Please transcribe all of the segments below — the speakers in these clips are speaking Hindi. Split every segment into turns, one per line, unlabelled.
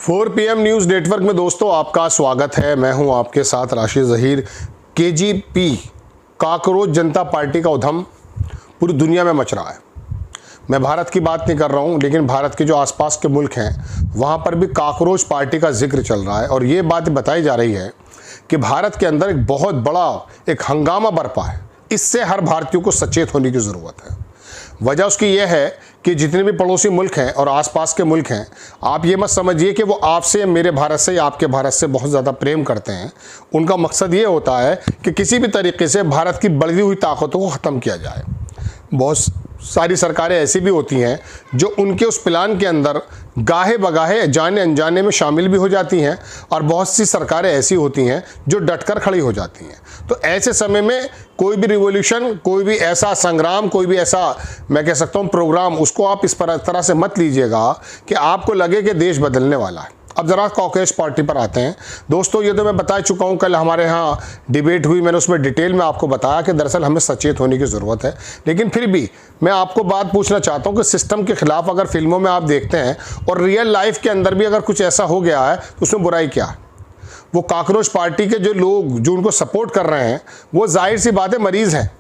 4 PM न्यूज़ नेटवर्क में दोस्तों आपका स्वागत है। मैं हूं आपके साथ राशिद ज़हीर। केजीपी काकरोच जनता पार्टी का उधम पूरी दुनिया में मच रहा है। मैं भारत की बात नहीं कर रहा हूं, लेकिन भारत के जो आसपास के मुल्क हैं वहां पर भी काकरोच पार्टी का जिक्र चल रहा है और ये बात बताई जा रही है कि भारत के अंदर एक बहुत बड़ा एक हंगामा बरपा है। इससे हर भारतीय को सचेत होने की ज़रूरत है। वजह उसकी यह है कि जितने भी पड़ोसी मुल्क हैं और आसपास के मुल्क हैं, आप ये मत समझिए कि वो आपसे, मेरे भारत से या आपके भारत से बहुत ज़्यादा प्रेम करते हैं। उनका मकसद ये होता है कि किसी भी तरीके से भारत की बढ़ी हुई ताकतों को ख़त्म किया जाए। बहुत सारी सरकारें ऐसी भी होती हैं जो उनके उस प्लान के अंदर गाहे बगाहे जाने अनजाने में शामिल भी हो जाती हैं, और बहुत सी सरकारें ऐसी होती हैं जो डटकर खड़ी हो जाती हैं। तो ऐसे समय में कोई भी रिवॉल्यूशन, कोई भी ऐसा संग्राम, कोई भी ऐसा मैं कह सकता हूँ प्रोग्राम, उसको आप इस तरह से मत लीजिएगा कि आपको लगे कि देश बदलने वाला है। अब ज़रा काकरोच पार्टी पर आते हैं दोस्तों। ये तो मैं बता चुका हूँ, कल हमारे यहाँ डिबेट हुई, मैंने उसमें डिटेल में आपको बताया कि दरअसल हमें सचेत होने की ज़रूरत है। लेकिन फिर भी मैं आपको बात पूछना चाहता हूँ कि सिस्टम के ख़िलाफ़ अगर फिल्मों में आप देखते हैं और रियल लाइफ के अंदर भी अगर कुछ ऐसा हो गया है तो उसमें बुराई क्या है? वो काकरोच पार्टी के जो लोग जो उनको सपोर्ट कर रहे हैं वो जाहिर सी बात है मरीज़ हैं।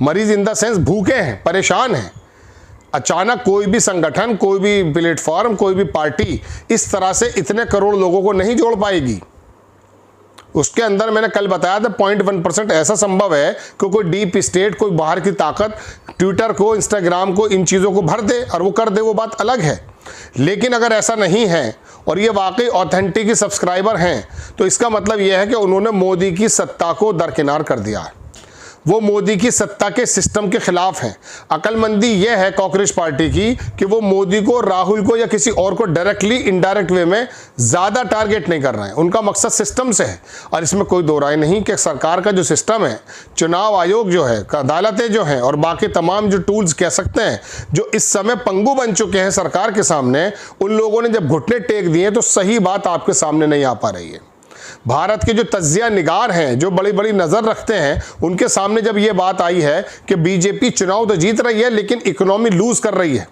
मरीज़ इन द सेंस भूखे हैं, परेशान हैं। अचानक कोई भी संगठन, कोई भी प्लेटफॉर्म, कोई भी पार्टी इस तरह से इतने करोड़ लोगों को नहीं जोड़ पाएगी। उसके अंदर मैंने कल बताया था 0.1% ऐसा संभव है कि कोई डीप स्टेट, कोई बाहर की ताकत ट्विटर को, इंस्टाग्राम को, इन चीज़ों को भर दे और वो कर दे, वो बात अलग है। लेकिन अगर ऐसा नहीं है और ये वाकई ऑथेंटिक सब्सक्राइबर हैं तो इसका मतलब यह है कि उन्होंने मोदी की सत्ता को दरकिनार कर दिया है। वो मोदी की सत्ता के सिस्टम के खिलाफ हैं। अकलमंदी यह है काकरोच पार्टी की कि वो मोदी को, राहुल को या किसी और को डायरेक्टली इनडायरेक्ट वे में ज़्यादा टारगेट नहीं कर रहे हैं। उनका मकसद सिस्टम से है और इसमें कोई दो राय नहीं कि सरकार का जो सिस्टम है, चुनाव आयोग जो है, अदालतें जो हैं और बाकी तमाम जो टूल्स कह सकते हैं जो इस समय पंगु बन चुके हैं सरकार के सामने, उन लोगों ने जब घुटने टेक दिए तो सही बात आपके सामने नहीं आ पा रही है। भारत के जो तज्जिया निगार हैं, जो बड़ी बड़ी नज़र रखते हैं, उनके सामने जब ये बात आई है कि बीजेपी चुनाव तो जीत रही है लेकिन इकोनॉमी लूज कर रही है,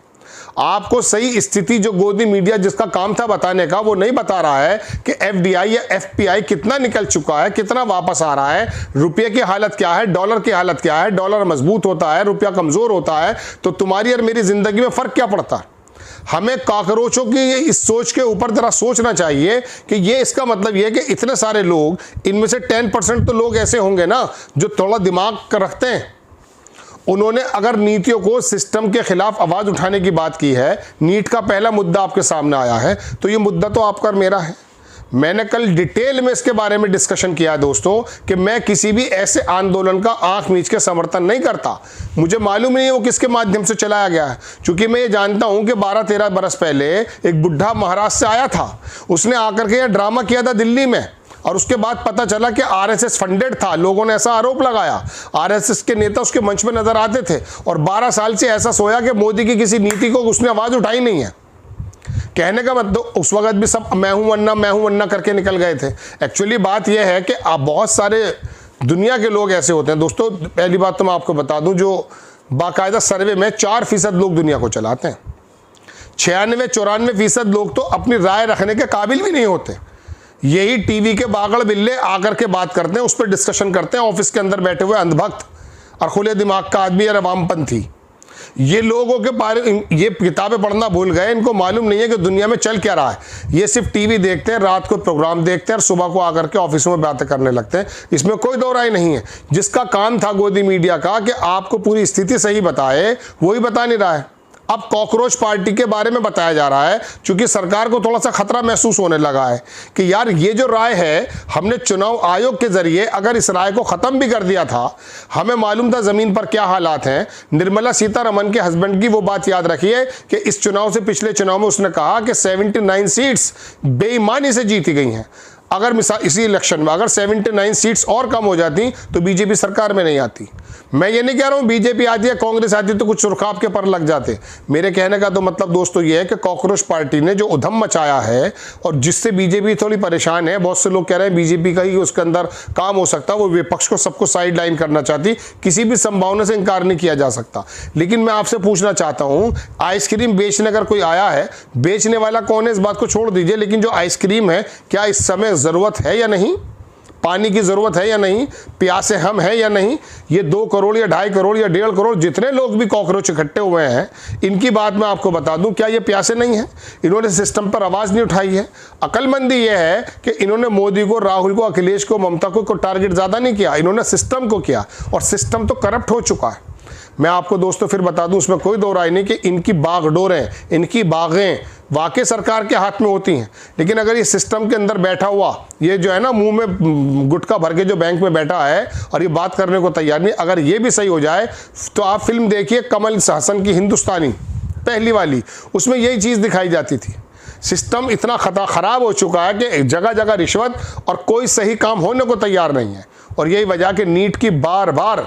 आपको सही स्थिति जो गोदी मीडिया जिसका काम था बताने का, वो नहीं बता रहा है कि एफडीआई या एफपीआई कितना निकल चुका है, कितना वापस आ रहा है, रुपये की हालत क्या है, डॉलर की हालत क्या है। डॉलर मजबूत होता है, रुपया कमज़ोर होता है तो तुम्हारी और मेरी ज़िंदगी में फ़र्क क्या पड़ता है? हमें काकरोचों की इस सोच के ऊपर ज़रा सोचना चाहिए कि ये इसका मतलब ये है कि इतने सारे लोग, इनमें से 10% तो लोग ऐसे होंगे ना जो थोड़ा दिमाग रखते हैं। उन्होंने अगर नीतियों को, सिस्टम के खिलाफ आवाज़ उठाने की बात की है, नीट का पहला मुद्दा आपके सामने आया है, तो ये मुद्दा तो आपका और मेरा है। मैंने कल डिटेल में इसके बारे में डिस्कशन किया दोस्तों कि मैं किसी भी ऐसे आंदोलन का आंख मीच के समर्थन नहीं करता। मुझे मालूम नहीं है वो किसके माध्यम से चलाया गया है, क्योंकि मैं ये जानता हूं कि 12-13 बरस पहले एक बुढ़ा महाराष्ट्र से आया था, उसने आकर के यह ड्रामा किया था दिल्ली में और उसके बाद पता चला कि आरएसएस फंडेड था। लोगों ने ऐसा आरोप लगाया, आरएसएस के नेता उसके मंच में नजर आते थे और 12 साल से ऐसा सोया कि मोदी की किसी नीति को उसने आवाज़ उठाई नहीं है। कहने का मतलब उस वक्त भी सब मैं हूं वन्ना करके निकल गए थे। एक्चुअली बात यह है कि आप बहुत सारे दुनिया के लोग ऐसे होते हैं दोस्तों। पहली बात तो मैं आपको बता दूं, जो बाकायदा सर्वे में 4% लोग दुनिया को चलाते हैं। 96-94% लोग तो अपनी राय रखने के काबिल भी नहीं होते। यही टीवी के बागड़ बिल्ले आकर के बात करते हैं, उस पर डिस्कशन करते हैं, ऑफिस के अंदर बैठे हुए अंधभक्त और खुले दिमाग का आदमी और वामपंथी। ये लोगों के बारे ये किताबें पढ़ना भूल गए, इनको मालूम नहीं है कि दुनिया में चल क्या रहा है। ये सिर्फ टीवी देखते हैं, रात को प्रोग्राम देखते हैं और सुबह को आकर के ऑफिसों में बातें करने लगते हैं। इसमें कोई दो राय नहीं है। जिसका काम था गोदी मीडिया का कि आपको पूरी स्थिति सही बताए, वही बता नहीं रहा है। अब काकरोच पार्टी के बारे में बताया जा रहा है, क्योंकि सरकार को थोड़ा सा खतरा महसूस होने लगा है कि यार ये जो राय है, हमने चुनाव आयोग के जरिए अगर इस राय को ख़त्म भी कर दिया था, हमें मालूम था ज़मीन पर क्या हालात हैं। निर्मला सीतारमण के हस्बैंड की वो बात याद रखिए कि इस चुनाव से पिछले चुनाव में उसने कहा कि 79 सीट्स बेईमानी से जीती गई हैं। अगर मिसाल इसी इलेक्शन में अगर 79 सीट्स और कम हो जाती तो बीजेपी सरकार में नहीं आती। मैं ये नहीं कह रहा हूं बीजेपी आती है कांग्रेस आती है तो कुछ सुरखाब के पर लग जाते। मेरे कहने का तो मतलब दोस्तों ये है कि कॉकरोच पार्टी ने जो उधम मचाया है और जिससे बीजेपी थोड़ी परेशान है, बहुत से लोग कह रहे हैं बीजेपी का ही उसके अंदर काम हो सकता है, वो विपक्ष को सबको साइड लाइन करना चाहती, किसी भी संभावना से इनकार नहीं किया जा सकता। लेकिन मैं आपसे पूछना चाहता हूं, आइसक्रीम बेचने अगर कोई आया है, बेचने वाला कौन है इस बात को छोड़ दीजिए, लेकिन जो आइसक्रीम है क्या इस समय जरूरत है या नहीं, पानी की जरूरत है या नहीं, प्यासे हम हैं या नहीं, ये 2 करोड़ या 2.5 करोड़ या 1.5 करोड़ जितने लोग भी कॉकरोच इकट्ठे हुए हैं, इनकी बात मैं आपको बता दूं, क्या ये प्यासे नहीं हैं? इन्होंने सिस्टम पर आवाज नहीं उठाई है। अक्लमंदी ये है कि इन्होंने मोदी को, राहुल को, अखिलेश को, ममता को टारगेट ज्यादा नहीं किया, इन्होंने सिस्टम को किया, और सिस्टम तो करप्ट हो चुका है। मैं आपको दोस्तों फिर बता दूं, उसमें कोई दो राय नहीं कि इनकी बागडोरें, इनकी बागें वाकई सरकार के हाथ में होती हैं, लेकिन अगर ये सिस्टम के अंदर बैठा हुआ, ये जो है ना मुंह में गुटखा भर के जो बैंक में बैठा है और ये बात करने को तैयार नहीं, अगर ये भी सही हो जाए तो आप फिल्म देखिए कमल हसन की हिंदुस्तानी पहली वाली, उसमें यही चीज़ दिखाई जाती थी। सिस्टम इतना खराब हो चुका है कि जगह जगह रिश्वत और कोई सही काम होने को तैयार नहीं है, और यही वजह कि नीट की बार बार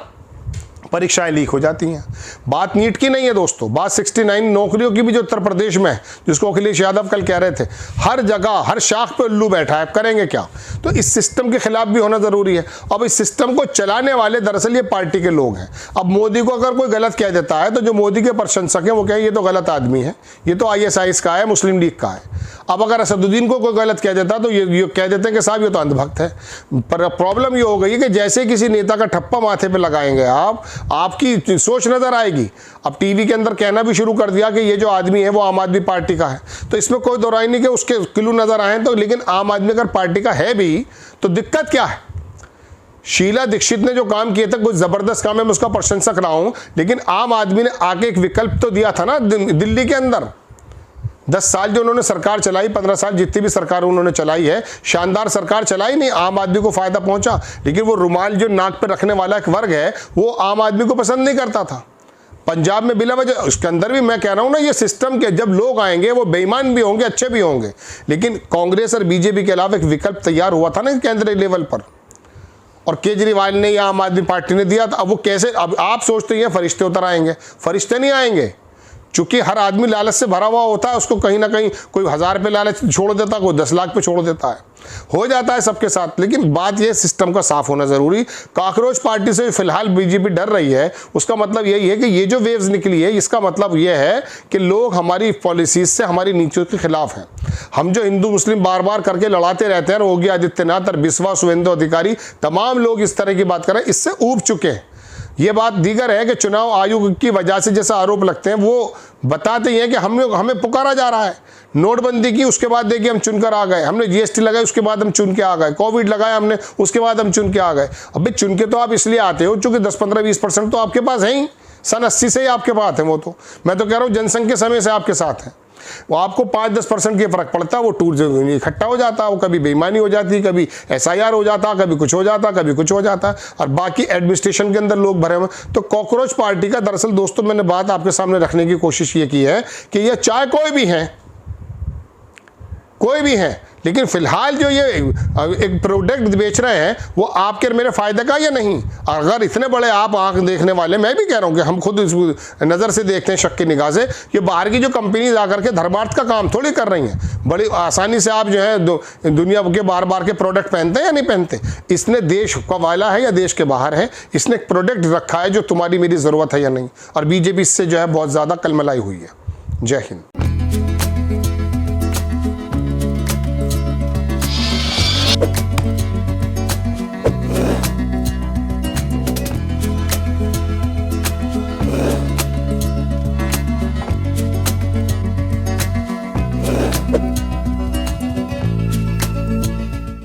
परीक्षाएं लीक हो जाती हैं। बात नीट की नहीं है दोस्तों, बात 69 नौकरियों की भी जो उत्तर प्रदेश में है, जिसको अखिलेश यादव कल कह रहे थे, हर जगह हर शाख पे उल्लू बैठा है, करेंगे क्या? तो इस सिस्टम के खिलाफ भी होना जरूरी है। अब इस सिस्टम को चलाने वाले दरअसल ये पार्टी के लोग हैं। अब मोदी को अगर कोई गलत कह देता है तो जो मोदी के प्रशंसक हैं वो कहें ये तो गलत आदमी है, ये तो ISIS का है, मुस्लिम लीग का है। अब अगर असदुद्दीन को कोई गलत कह देता तो ये कह देते हैं कि साहब ये तो अंधभक्त है। पर प्रॉब्लम ये हो गई है कि जैसे किसी नेता का ठप्पा माथे पे लगाएंगे आप, आपकी सोच नजर आएगी। अब टीवी के अंदर कहना भी शुरू कर दिया कि ये जो आदमी है वो आम आदमी पार्टी का है, तो इसमें कोई दो राय नहीं कि उसके क्लू नजर आए तो, लेकिन आम आदमी अगर पार्टी का है भी तो दिक्कत क्या है? शीला दीक्षित ने जो काम किए थे कोई जबरदस्त काम है, मैं उसका प्रशंसक रहा हूं, लेकिन आम आदमी ने आके एक विकल्प तो दिया था ना। दिल्ली के अंदर 10 साल जो उन्होंने सरकार चलाई, 15 साल जितनी भी सरकार उन्होंने चलाई है, शानदार सरकार चलाई, नहीं आम आदमी को फायदा पहुंचा, लेकिन वो रुमाल जो नाक पे रखने वाला एक वर्ग है वो आम आदमी को पसंद नहीं करता था। पंजाब में बिला वजह, उसके अंदर भी मैं कह रहा हूं ना, ये सिस्टम के जब लोग आएंगे वो बेईमान भी होंगे, अच्छे भी होंगे, लेकिन कांग्रेस और बीजेपी के अलावा एक विकल्प तैयार हुआ था ना केंद्रीय लेवल पर, और केजरीवाल ने या आम आदमी पार्टी ने दिया था। अब वो कैसे, अब आप सोचते हैं फरिश्ते उतर आएंगे, फरिश्ते नहीं आएंगे, चूंकि हर आदमी लालच से भरा हुआ होता है, उसको कहीं ना कहीं कोई 1000 पे लालच छोड़ देता है, कोई 10 लाख पे छोड़ देता है, हो जाता है सबके साथ। लेकिन बात यह सिस्टम का साफ होना जरूरी। कॉकरोच पार्टी से फिलहाल बीजेपी डर रही है, उसका मतलब यही है कि ये जो वेव्स निकली है, इसका मतलब यह है कि लोग हमारी पॉलिसीज से, हमारी नीतियों के खिलाफ हैं। हम जो हिंदू मुस्लिम बार बार करके लड़ाते रहते हैं, योगी आदित्यनाथ और बिस्वा, शुभेंदु अधिकारी, तमाम लोग इस तरह की बात कर रहे हैं, इससे ऊब चुके हैं। ये बात दीगर है कि चुनाव आयोग की वजह से जैसा आरोप लगते हैं, वो बताते ही हैं कि हमें पुकारा जा रहा है। नोटबंदी की, उसके बाद देखिए हम चुनकर आ गए, हमने GST लगाई, उसके बाद हम चुन के आ गए, कोविड लगाया हमने, उसके बाद हम चुन के आ गए। अबे चुन के तो आप इसलिए आते हो चूंकि 10, 15, 20% तो आपके पास है ही, सन 80 से ही आपके पास है। वो तो मैं तो कह रहा हूँ जनसंघ के समय से आपके साथ है। वो आपको 5-10% के फर्क पड़ता है, वो टूर इकट्ठा हो जाता है, वो कभी बेईमानी हो जाती है, कभी SIR हो जाता, कभी कुछ हो जाता, कभी कुछ हो जाता, और बाकी एडमिनिस्ट्रेशन के अंदर लोग भरे हुए। तो कॉकरोच पार्टी का दरअसल दोस्तों मैंने बात आपके सामने रखने की कोशिश ये की है कि ये चाहे कोई भी है, लेकिन फिलहाल जो ये एक प्रोडक्ट बेच रहे हैं वो आपके और मेरे फायदे का या नहीं। अगर इतने बड़े आप आंख देखने वाले, मैं भी कह रहा हूं कि हम खुद इस नज़र से देखते हैं, शक की निगाह से, ये बाहर की जो कंपनीज आकर के धर्मार्थ का काम थोड़ी कर रही हैं। बड़ी आसानी से आप जो है दुनिया के बार के प्रोडक्ट पहनते हैं या नहीं पहनते। इसने देश का वाला है या देश के बाहर है, इसने एक प्रोडक्ट रखा है जो तुम्हारी मेरी ज़रूरत है या नहीं, और बीजेपी इससे जो है बहुत ज़्यादा कलमलाई हुई है। जय हिंद।